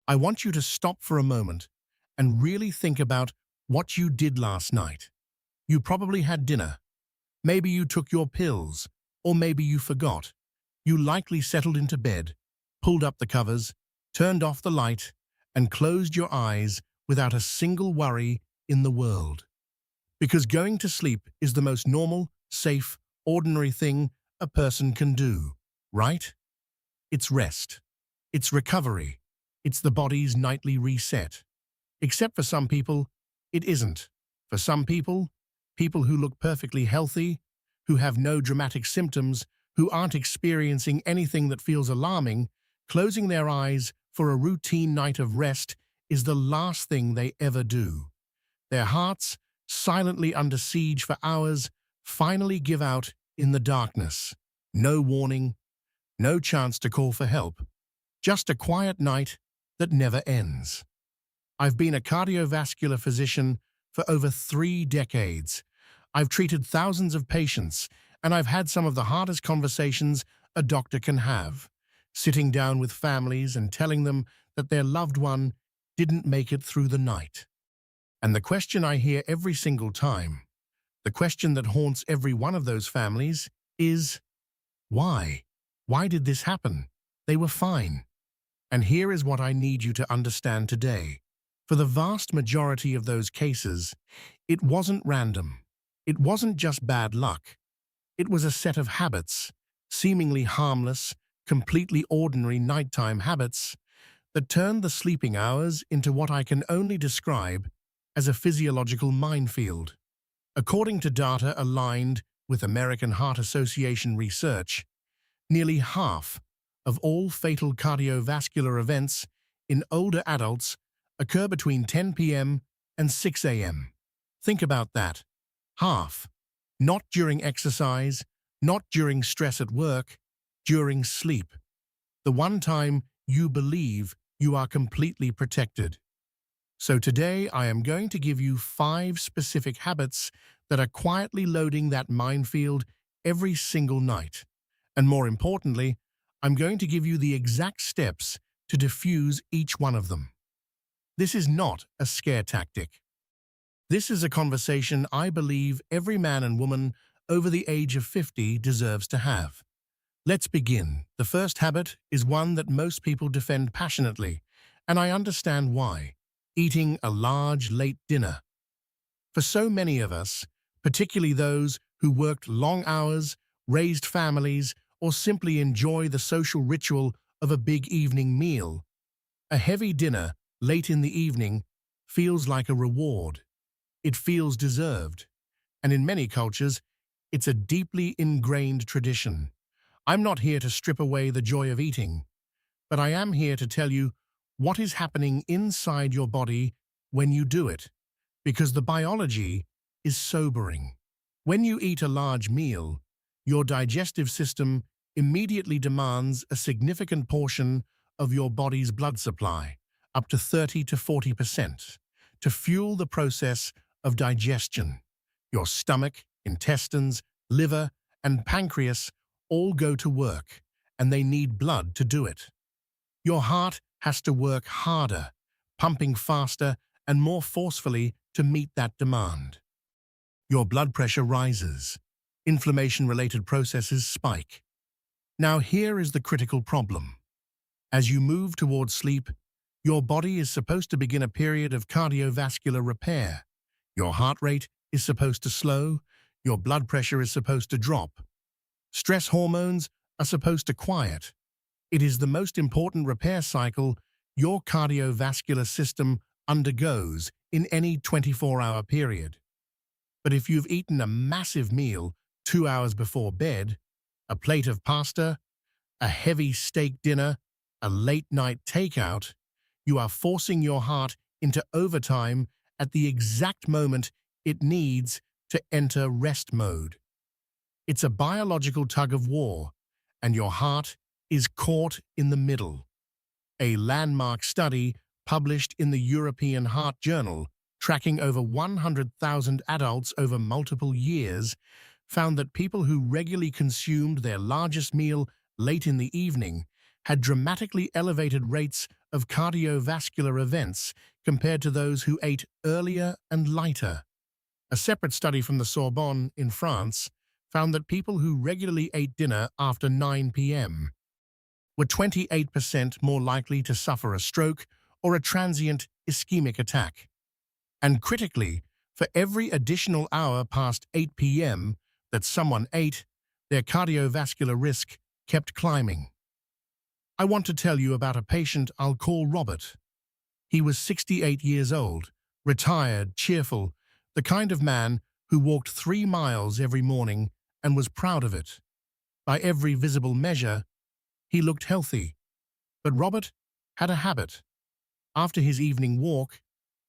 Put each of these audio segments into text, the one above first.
I want you to stop for a moment and really think about what you did last night. You probably had dinner. Maybe you took your pills, or maybe you forgot. You likely settled into bed, pulled up the covers, turned off the light, and closed your eyes without a single worry in the world. Because going to sleep is the most normal, safe, ordinary thing a person can do, right? It's rest. It's recovery. It's the body's nightly reset. Except for some people, it isn't. For some people, people who look perfectly healthy, who have no dramatic symptoms, who aren't experiencing anything that feels alarming, closing their eyes for a routine night of rest is the last thing they ever do. Their hearts, silently under siege for hours, finally give out in the darkness. No warning, no chance to call for help. Just a quiet night that never ends. I've been a cardiovascular physician for over 3 decades. I've treated thousands of patients, and I've had some of the hardest conversations a doctor can have, sitting down with families and telling them that their loved one didn't make it through the night. And the question I hear every single time, the question that haunts every one of those families is, why? Why did this happen? They were fine. And here is what I need you to understand today. For the vast majority of those cases, it wasn't random. It wasn't just bad luck. It was a set of habits, seemingly harmless, completely ordinary nighttime habits, that turned the sleeping hours into what I can only describe as a physiological minefield. According to data aligned with American Heart Association research, nearly half of all fatal cardiovascular events in older adults occur between 10 p.m. and 6 a.m. Think about that. Half. Not during exercise, not during stress at work, during sleep. The one time you believe you are completely protected. So today I am going to give you 5 specific habits that are quietly loading that minefield every single night. And more importantly, I'm going to give you the exact steps to diffuse each one of them. This is not a scare tactic. This is a conversation I believe every man and woman over the age of 50 deserves to have. Let's begin. The first habit is one that most people defend passionately, and I understand why. Eating a large, late dinner. For so many of us, particularly those who worked long hours, raised families, or simply enjoy the social ritual of a big evening meal, a heavy dinner late in the evening feels like a reward. It feels deserved. And in many cultures, it's a deeply ingrained tradition. I'm not here to strip away the joy of eating, but I am here to tell you what is happening inside your body when you do it, because the biology is sobering. When you eat a large meal, your digestive system immediately demands a significant portion of your body's blood supply, up to 30 to 40%, to fuel the process of digestion. Your stomach, intestines, liver, and pancreas all go to work, and they need blood to do it. Your heart has to work harder, pumping faster and more forcefully to meet that demand. Your blood pressure rises. Inflammation-related processes spike. Now here is the critical problem. As you move towards sleep, your body is supposed to begin a period of cardiovascular repair. Your heart rate is supposed to slow. Your blood pressure is supposed to drop. Stress hormones are supposed to quiet. It is the most important repair cycle your cardiovascular system undergoes in any 24-hour period. But if you've eaten a massive meal 2 hours before bed, a plate of pasta, a heavy steak dinner, a late-night takeout, you are forcing your heart into overtime at the exact moment it needs to enter rest mode. It's a biological tug-of-war, and your heart is caught in the middle. A landmark study published in the European Heart Journal, tracking over 100,000 adults over multiple years, found that people who regularly consumed their largest meal late in the evening had dramatically elevated rates of cardiovascular events compared to those who ate earlier and lighter. A separate study from the Sorbonne in France found that people who regularly ate dinner after 9 p.m. were 28% more likely to suffer a stroke or a transient ischemic attack. And critically, for every additional hour past 8 p.m. that someone ate, their cardiovascular risk kept climbing. I want to tell you about a patient I'll call Robert. He was 68 years old, retired, cheerful, the kind of man who walked 3 miles every morning and was proud of it. By every visible measure, he looked healthy. But Robert had a habit. After his evening walk,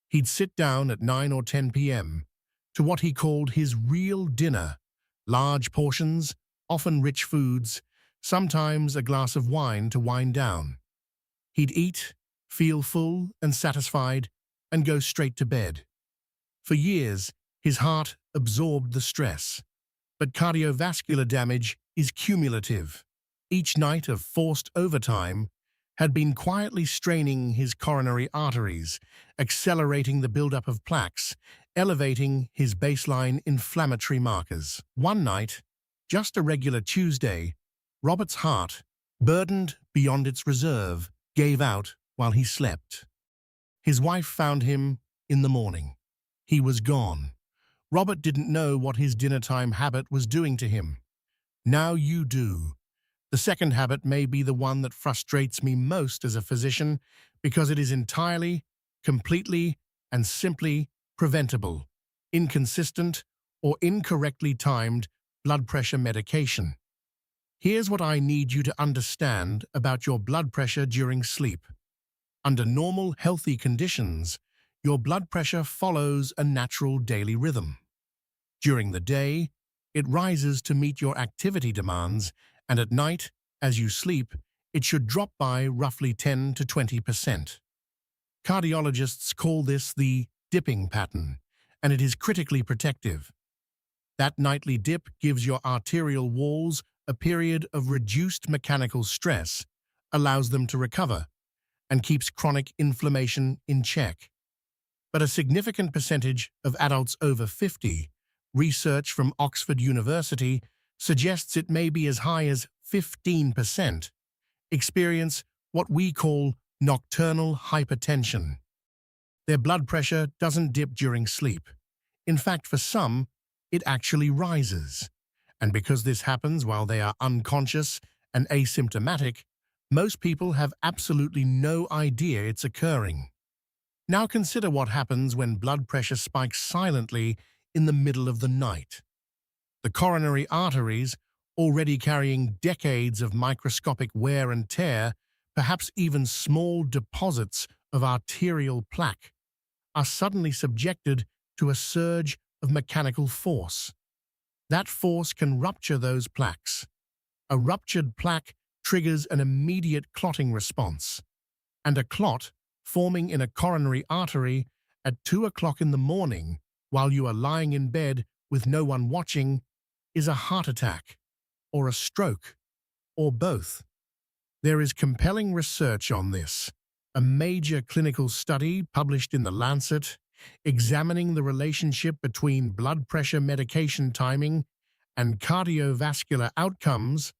he'd sit down at 9 or 10 p.m. to what he called his real dinner, large portions, often rich foods, sometimes a glass of wine to wind down. He'd eat, feel full and satisfied, and go straight to bed. For years, his heart absorbed the stress. But cardiovascular damage is cumulative. Each night of forced overtime had been quietly straining his coronary arteries, accelerating the buildup of plaques, elevating his baseline inflammatory markers. One night, just a regular Tuesday, Robert's heart, burdened beyond its reserve, gave out while he slept. His wife found him in the morning. He was gone. Robert didn't know what his dinner-time habit was doing to him. Now you do. The second habit may be the one that frustrates me most as a physician because it is entirely, completely, and simply preventable, inconsistent, or incorrectly timed blood pressure medication. Here's what I need you to understand about your blood pressure during sleep. Under normal, healthy conditions, your blood pressure follows a natural daily rhythm. During the day, it rises to meet your activity demands, and at night, as you sleep, it should drop by roughly 10 to 20%. Cardiologists call this the dipping pattern, and it is critically protective. That nightly dip gives your arterial walls a period of reduced mechanical stress, allows them to recover, and keeps chronic inflammation in check. But a significant percentage of adults over 50, research from Oxford University suggests it may be as high as 15%, experience what we call nocturnal hypertension. Their blood pressure doesn't dip during sleep. In fact, for some, it actually rises. And because this happens while they are unconscious and asymptomatic, most people have absolutely no idea it's occurring. Now consider what happens when blood pressure spikes silently in the middle of the night. The coronary arteries, already carrying decades of microscopic wear and tear, perhaps even small deposits of arterial plaque, are suddenly subjected to a surge of mechanical force. That force can rupture those plaques. A ruptured plaque triggers an immediate clotting response, and a clot forming in a coronary artery at 2 o'clock in the morning while you are lying in bed with no one watching is a heart attack, or a stroke, or both. There is compelling research on this. A major clinical study published in The Lancet, examining the relationship between blood pressure medication timing and cardiovascular outcomes,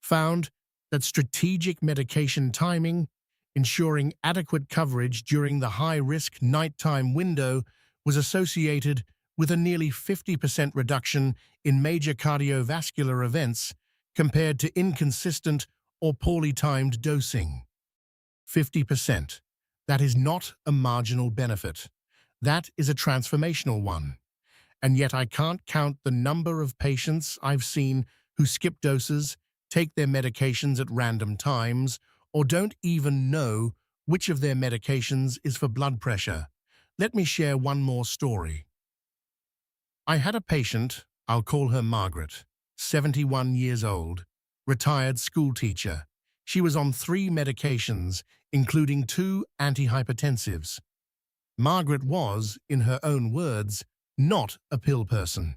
found that strategic medication timing, ensuring adequate coverage during the high-risk nighttime window, was associated with a nearly 50% reduction in major cardiovascular events compared to inconsistent or poorly timed dosing. 50%. That is not a marginal benefit. That is a transformational one. And yet I can't count the number of patients I've seen who skip doses, take their medications at random times, or don't even know which of their medications is for blood pressure. Let me share one more story. I had a patient, I'll call her Margaret, 71 years old, retired school teacher. She was on 3 medications, including 2 antihypertensives. Margaret was, in her own words, not a pill person.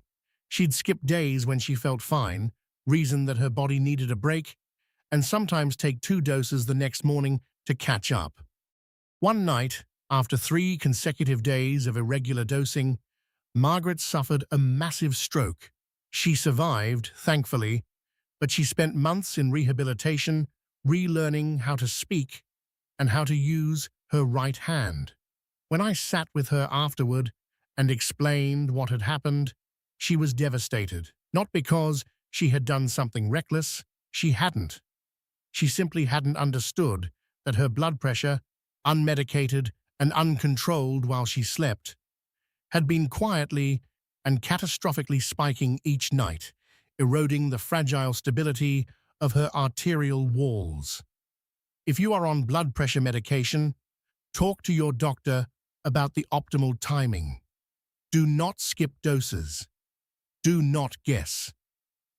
She'd skip days when she felt fine, reason that her body needed a break, and sometimes take 2 doses the next morning to catch up. One night, after 3 consecutive days of irregular dosing, Margaret suffered a massive stroke. She survived, thankfully, but she spent months in rehabilitation, relearning how to speak and how to use her right hand. When I sat with her afterward and explained what had happened, she was devastated. Not because she had done something reckless, she hadn't. She simply hadn't understood that her blood pressure, unmedicated and uncontrolled while she slept, had been quietly and catastrophically spiking each night, eroding the fragile stability of her arterial walls. If you are on blood pressure medication, talk to your doctor about the optimal timing. Do not skip doses. Do not guess.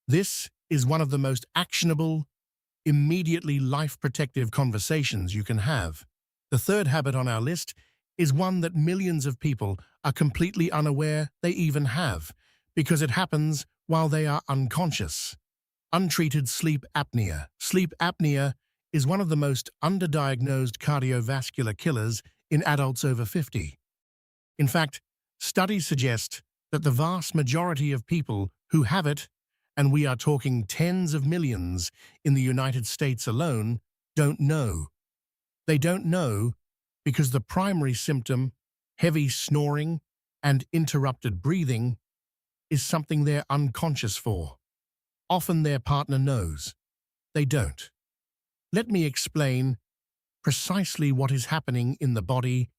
This is one of the most actionable, immediately life-protective conversations you can have. The third habit on our list is one that millions of people are completely unaware they even have, because it happens while they are unconscious. Untreated sleep apnea. Sleep apnea is one of the most underdiagnosed cardiovascular killers in adults over 50. In fact, studies suggest that the vast majority of people who have it, and we are talking tens of millions in the United States alone, don't know. They don't know because the primary symptom, heavy snoring and interrupted breathing, is something they're unconscious for. Often their partner knows. They don't. Let me explain precisely what is happening in the body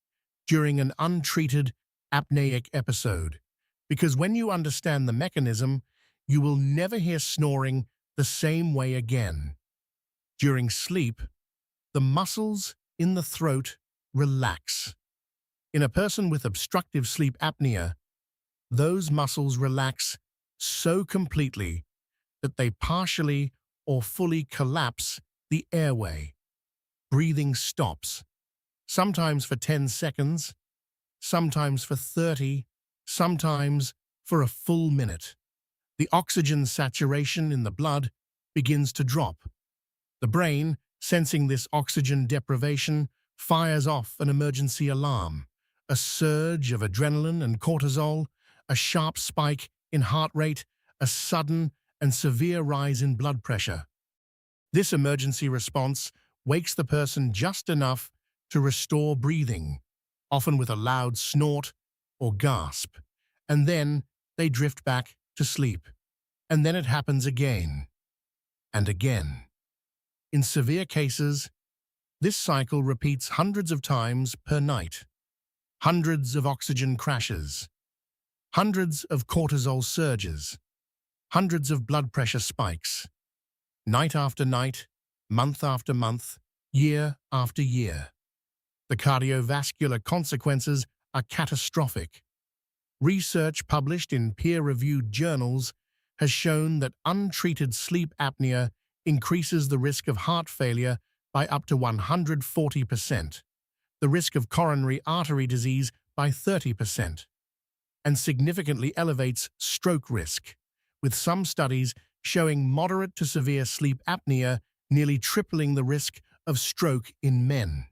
during an untreated apneic episode, because when you understand the mechanism, you will never hear snoring the same way again. During sleep, the muscles in the throat relax. In a person with obstructive sleep apnea, those muscles relax so completely that they partially or fully collapse the airway. Breathing stops, sometimes for 10 seconds, sometimes for 30, sometimes for a full minute. The oxygen saturation in the blood begins to drop. The brain, sensing this oxygen deprivation, fires off an emergency alarm. A surge of adrenaline and cortisol, a sharp spike in heart rate, a sudden and severe rise in blood pressure. This emergency response wakes the person just enough to restore breathing, often with a loud snort or gasp, and then they drift back to sleep. And then it happens again and again. In severe cases, this cycle repeats hundreds of times per night. Hundreds of oxygen crashes, hundreds of cortisol surges, hundreds of blood pressure spikes, night after night, month after month, year after year. The cardiovascular consequences are catastrophic. Research published in peer-reviewed journals has shown that untreated sleep apnea increases the risk of heart failure by up to 140%, the risk of coronary artery disease by 30%, and significantly elevates stroke risk, with some studies showing moderate to severe sleep apnea nearly tripling the risk of stroke in men.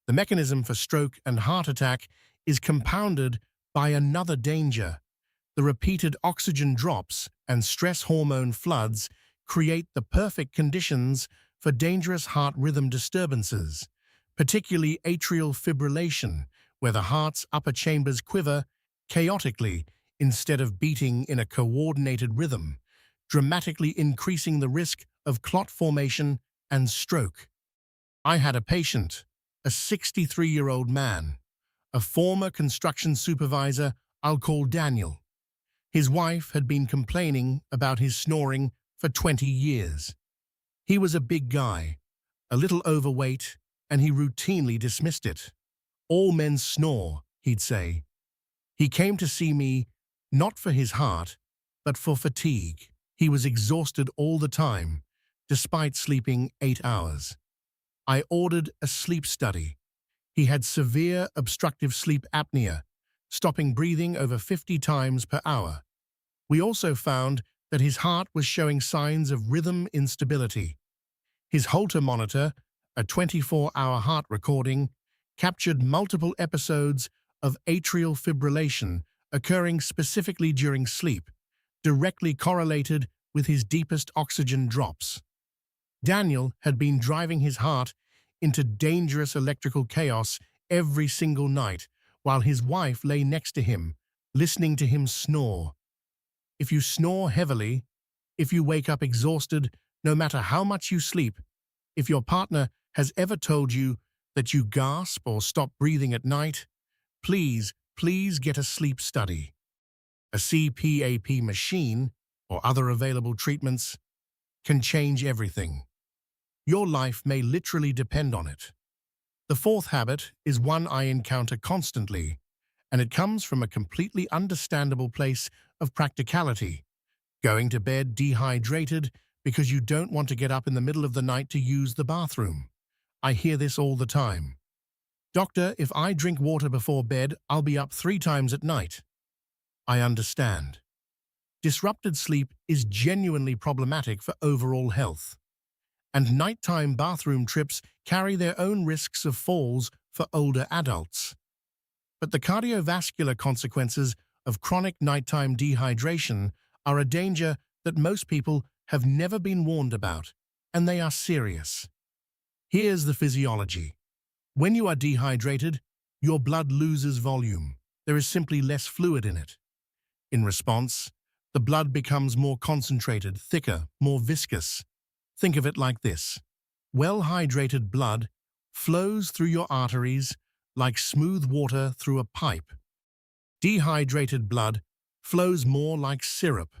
The mechanism for stroke and heart attack is compounded by another danger. The repeated oxygen drops and stress hormone floods create the perfect conditions for dangerous heart rhythm disturbances, particularly atrial fibrillation, where the heart's upper chambers quiver chaotically instead of beating in a coordinated rhythm, dramatically increasing the risk of clot formation and stroke. I had a patient, a 63-year-old man, a former construction supervisor I'll call Daniel. His wife had been complaining about his snoring for 20 years. He was a big guy, a little overweight, and he routinely dismissed it. All men snore, he'd say. He came to see me not for his heart, but for fatigue. He was exhausted all the time, despite sleeping 8 hours. I ordered a sleep study. He had severe obstructive sleep apnea, stopping breathing over 50 times per hour. We also found that his heart was showing signs of rhythm instability. His Holter monitor, a 24-hour heart recording, captured multiple episodes of atrial fibrillation occurring specifically during sleep, directly correlated with his deepest oxygen drops. Daniel had been driving his heart into dangerous electrical chaos every single night while his wife lay next to him, listening to him snore. If you snore heavily, if you wake up exhausted, no matter how much you sleep, if your partner has ever told you that you gasp or stop breathing at night, please get a sleep study. A CPAP machine, or other available treatments, can change everything. Your life may literally depend on it. The fourth habit is one I encounter constantly, and it comes from a completely understandable place of practicality. Going to bed dehydrated because you don't want to get up in the middle of the night to use the bathroom. I hear this all the time. Doctor, if I drink water before bed, I'll be up 3 times at night. I understand. Disrupted sleep is genuinely problematic for overall health, and nighttime bathroom trips carry their own risks of falls for older adults. But the cardiovascular consequences of chronic nighttime dehydration are a danger that most people have never been warned about, and they are serious. Here's the physiology. When you are dehydrated, your blood loses volume. There is simply less fluid in it. In response, the blood becomes more concentrated, thicker, more viscous. Think of it like this. Well-hydrated blood flows through your arteries like smooth water through a pipe. Dehydrated blood flows more like syrup,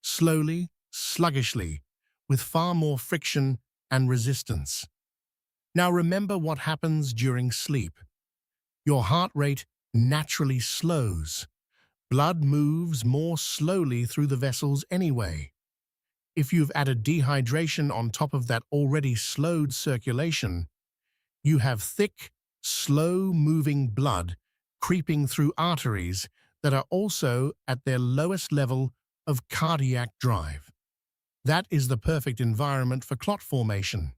slowly, sluggishly, with far more friction and resistance. Now remember what happens during sleep. Your heart rate naturally slows. Blood moves more slowly through the vessels anyway. If you've added dehydration on top of that already slowed circulation, you have thick, slow-moving blood creeping through arteries that are also at their lowest level of cardiac drive. That is the perfect environment for clot formation.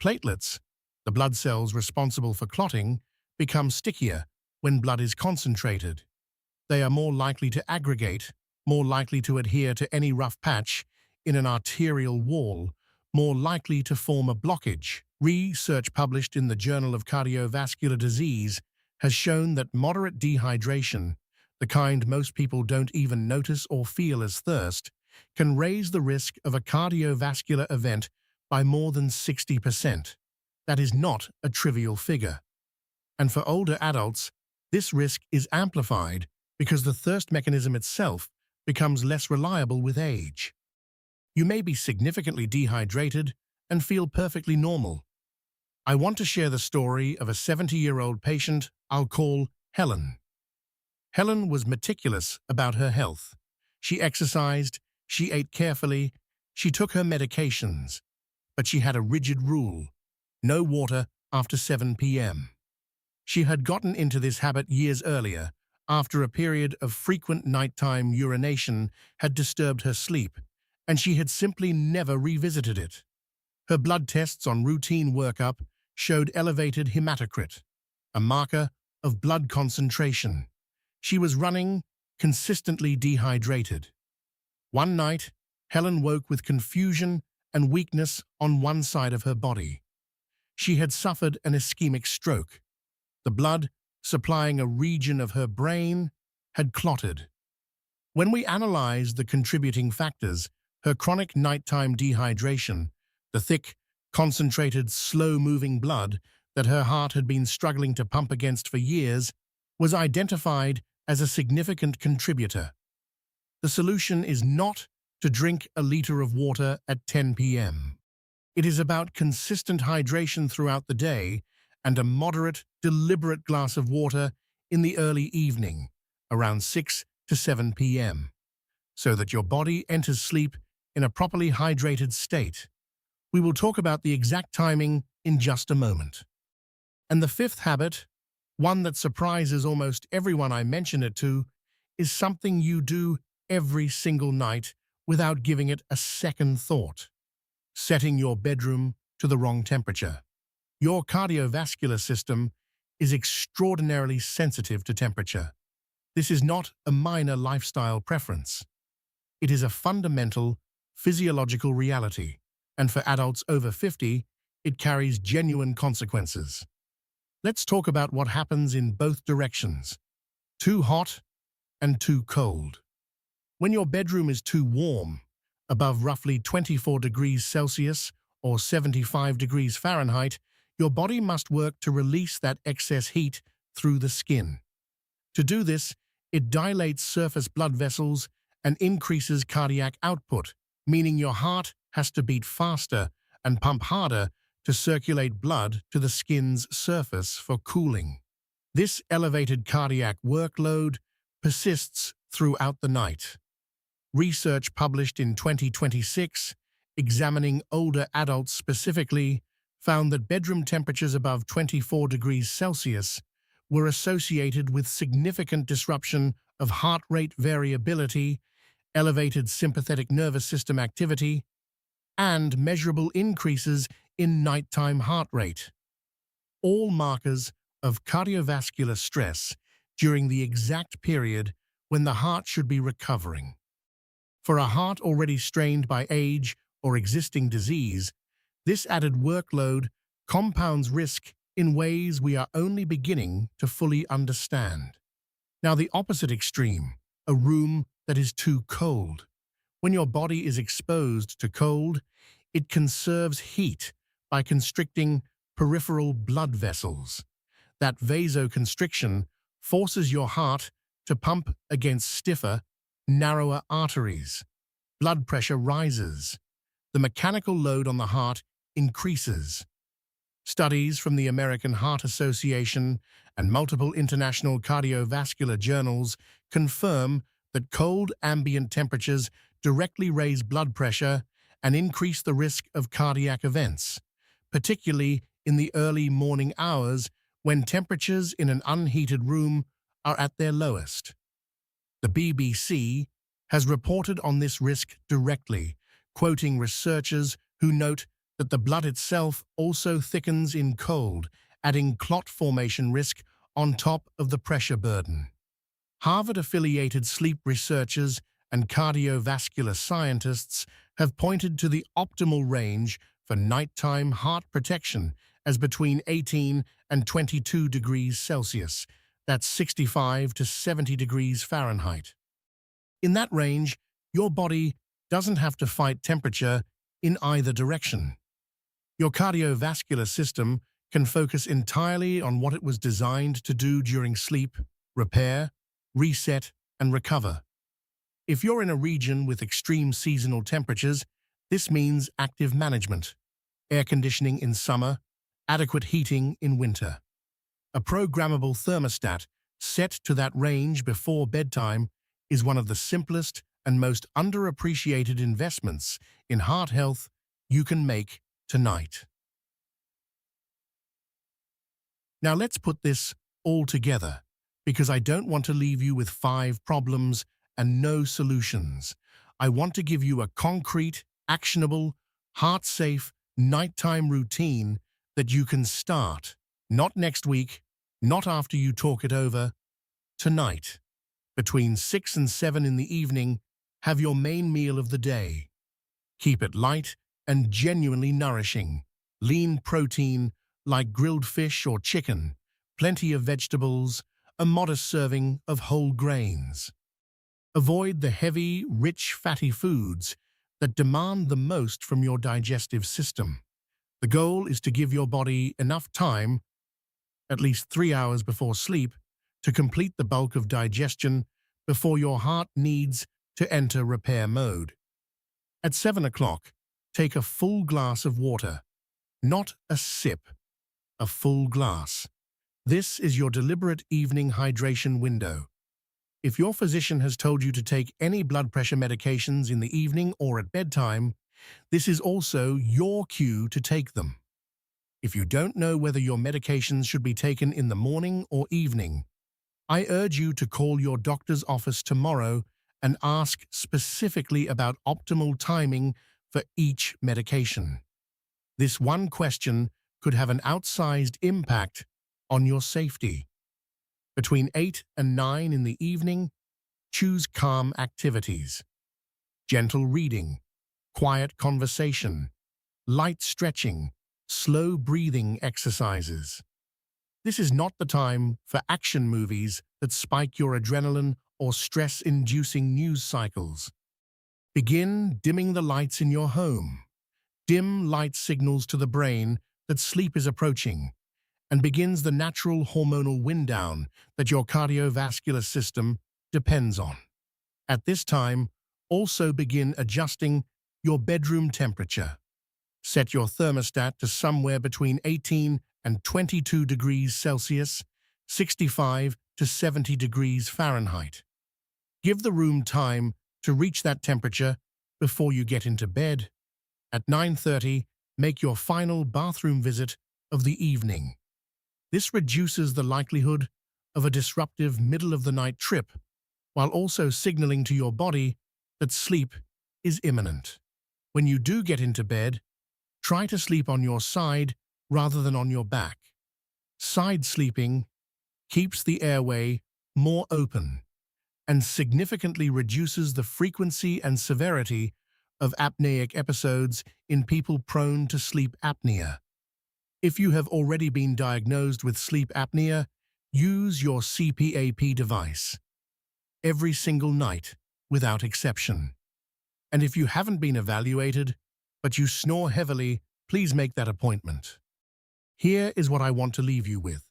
Platelets, the blood cells responsible for clotting, become stickier when blood is concentrated. They are more likely to aggregate, more likely to adhere to any rough patch in an arterial wall, more likely to form a blockage. Research published in the Journal of Cardiovascular Disease has shown that moderate dehydration, the kind most people don't even notice or feel as thirst, can raise the risk of a cardiovascular event by more than 60%. That is not a trivial figure. And for older adults, this risk is amplified because the thirst mechanism itself becomes less reliable with age. You may be significantly dehydrated and feel perfectly normal. I want to share the story of a 70-year-old patient I'll call Helen. Helen was meticulous about her health. She exercised, she ate carefully, she took her medications, but she had a rigid rule: no water after 7 p.m. She had gotten into this habit years earlier, after a period of frequent nighttime urination had disturbed her sleep, and she had simply never revisited it. Her blood tests on routine workup showed elevated hematocrit, a marker of blood concentration. She was running consistently dehydrated. One night, Helen woke with confusion and weakness on one side of her body. She had suffered an ischemic stroke. The blood, supplying a region of her brain, had clotted. When we analyzed the contributing factors, her chronic nighttime dehydration, the thick, concentrated, slow-moving blood that her heart had been struggling to pump against for years, was identified as a significant contributor. The solution is not to drink a liter of water at 10 p.m. It is about consistent hydration throughout the day and a moderate, deliberate glass of water in the early evening, around 6 to 7 p.m., so that your body enters sleep in a properly hydrated state. We will talk about the exact timing in just a moment. And the fifth habit, one that surprises almost everyone I mention it to, is something you do every single night without giving it a second thought: setting your bedroom to the wrong temperature. Your cardiovascular system is extraordinarily sensitive to temperature. This is not a minor lifestyle preference. It is a fundamental physiological reality, and for adults over 50, it carries genuine consequences. Let's talk about what happens in both directions: too hot and too cold. When your bedroom is too warm, above roughly 24 degrees Celsius or 75 degrees Fahrenheit, your body must work to release that excess heat through the skin. To do this, it dilates surface blood vessels and increases cardiac output, meaning your heart has to beat faster and pump harder to circulate blood to the skin's surface for cooling. This elevated cardiac workload persists throughout the night. Research published in 2026, examining older adults specifically, found that bedroom temperatures above 24 degrees Celsius were associated with significant disruption of heart rate variability, elevated sympathetic nervous system activity, and measurable increases in nighttime heart rate, all markers of cardiovascular stress during the exact period when the heart should be recovering. For a heart already strained by age or existing disease, this added workload compounds risk in ways we are only beginning to fully understand. Now, the opposite extreme, a room that is too cold. When your body is exposed to cold, it conserves heat by constricting peripheral blood vessels. That vasoconstriction forces your heart to pump against stiffer, narrower arteries. Blood pressure rises. The mechanical load on the heart increases. Studies from the American Heart Association and multiple international cardiovascular journals confirm that cold ambient temperatures directly raise blood pressure and increase the risk of cardiac events, particularly in the early morning hours when temperatures in an unheated room are at their lowest. The BBC has reported on this risk directly, quoting researchers who note that the blood itself also thickens in cold, adding clot formation risk on top of the pressure burden. Harvard-affiliated sleep researchers and cardiovascular scientists have pointed to the optimal range for nighttime heart protection as between 18 and 22 degrees Celsius, that's 65 to 70 degrees Fahrenheit. In that range, your body doesn't have to fight temperature in either direction. Your cardiovascular system can focus entirely on what it was designed to do during sleep: repair, reset, and recover. If you're in a region with extreme seasonal temperatures, this means active management: air conditioning in summer, adequate heating in winter. A programmable thermostat set to that range before bedtime is one of the simplest and most underappreciated investments in heart health you can make tonight. Now let's put this all together, because I don't want to leave you with 5 problems and no solutions. I want to give you a concrete, actionable, heart-safe nighttime routine that you can start, not next week, not after you talk it over, tonight. Between 6 and 7 in the evening, have your main meal of the day. Keep it light and genuinely nourishing. Lean protein like grilled fish or chicken, plenty of vegetables, a modest serving of whole grains. Avoid the heavy, rich, fatty foods that demand the most from your digestive system. The goal is to give your body enough time, at least 3 hours before sleep, to complete the bulk of digestion before your heart needs to enter repair mode. At 7 o'clock, take a full glass of water, not a sip, a full glass. This is your deliberate evening hydration window. If your physician has told you to take any blood pressure medications in the evening or at bedtime, this is also your cue to take them. If you don't know whether your medications should be taken in the morning or evening, I urge you to call your doctor's office tomorrow and ask specifically about optimal timing for each medication. This one question could have an outsized impact on your safety. Between 8 and 9 in the evening, choose calm activities. Gentle reading, quiet conversation, light stretching, slow breathing exercises. This is not the time for action movies that spike your adrenaline or stress-inducing news cycles. Begin dimming the lights in your home. Dim light signals to the brain that sleep is approaching and begins the natural hormonal wind-down that your cardiovascular system depends on. At this time, also begin adjusting your bedroom temperature. Set your thermostat to somewhere between 18 and 22 degrees Celsius, 65 to 70 degrees Fahrenheit. Give the room time to reach that temperature before you get into bed. At 9:30, make your final bathroom visit of the evening. This reduces the likelihood of a disruptive middle-of-the-night trip, while also signaling to your body that sleep is imminent. When you do get into bed, try to sleep on your side rather than on your back. Side sleeping keeps the airway more open and significantly reduces the frequency and severity of apneic episodes in people prone to sleep apnea. If you have already been diagnosed with sleep apnea, use your CPAP device every single night without exception. And if you haven't been evaluated, but you snore heavily, please make that appointment. Here is what I want to leave you with,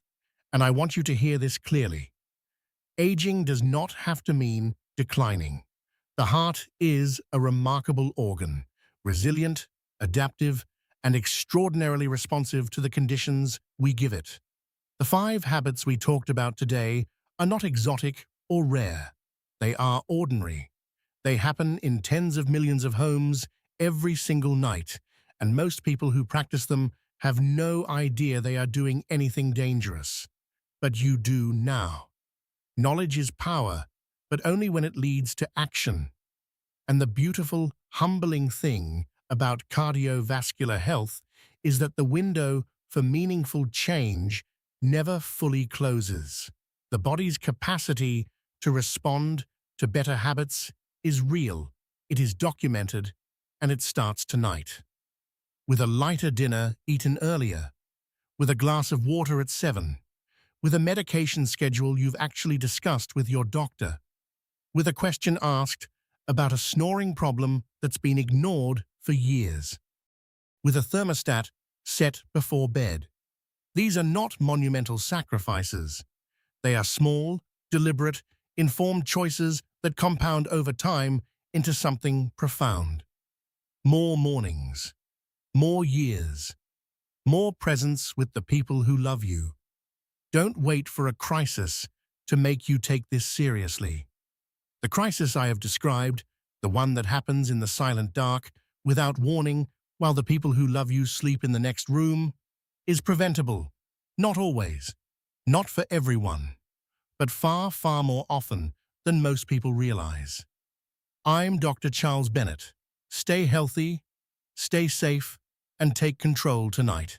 and I want you to hear this clearly. Aging does not have to mean declining. The heart is a remarkable organ, resilient, adaptive, and extraordinarily responsive to the conditions we give it. The 5 habits we talked about today are not exotic or rare. They are ordinary. They happen in tens of millions of homes every single night, and most people who practice them have no idea they are doing anything dangerous. But you do now. Knowledge is power, but only when it leads to action. And the beautiful, humbling thing about cardiovascular health is that the window for meaningful change never fully closes. The body's capacity to respond to better habits is real, it is documented, and it starts tonight. With a lighter dinner eaten earlier, with a glass of water at 7, with a medication schedule you've actually discussed with your doctor, with a question asked about a snoring problem that's been ignored for years, with a thermostat set before bed. These are not monumental sacrifices. They are small, deliberate, informed choices that compound over time into something profound. More mornings, more years, more presence with the people who love you. Don't wait for a crisis to make you take this seriously. The crisis I have described, the one that happens in the silent dark, without warning, while the people who love you sleep in the next room, is preventable. Not always, not for everyone, but far, far more often than most people realize. I'm Dr. Charles Bennett. Stay healthy, stay safe, and take control tonight.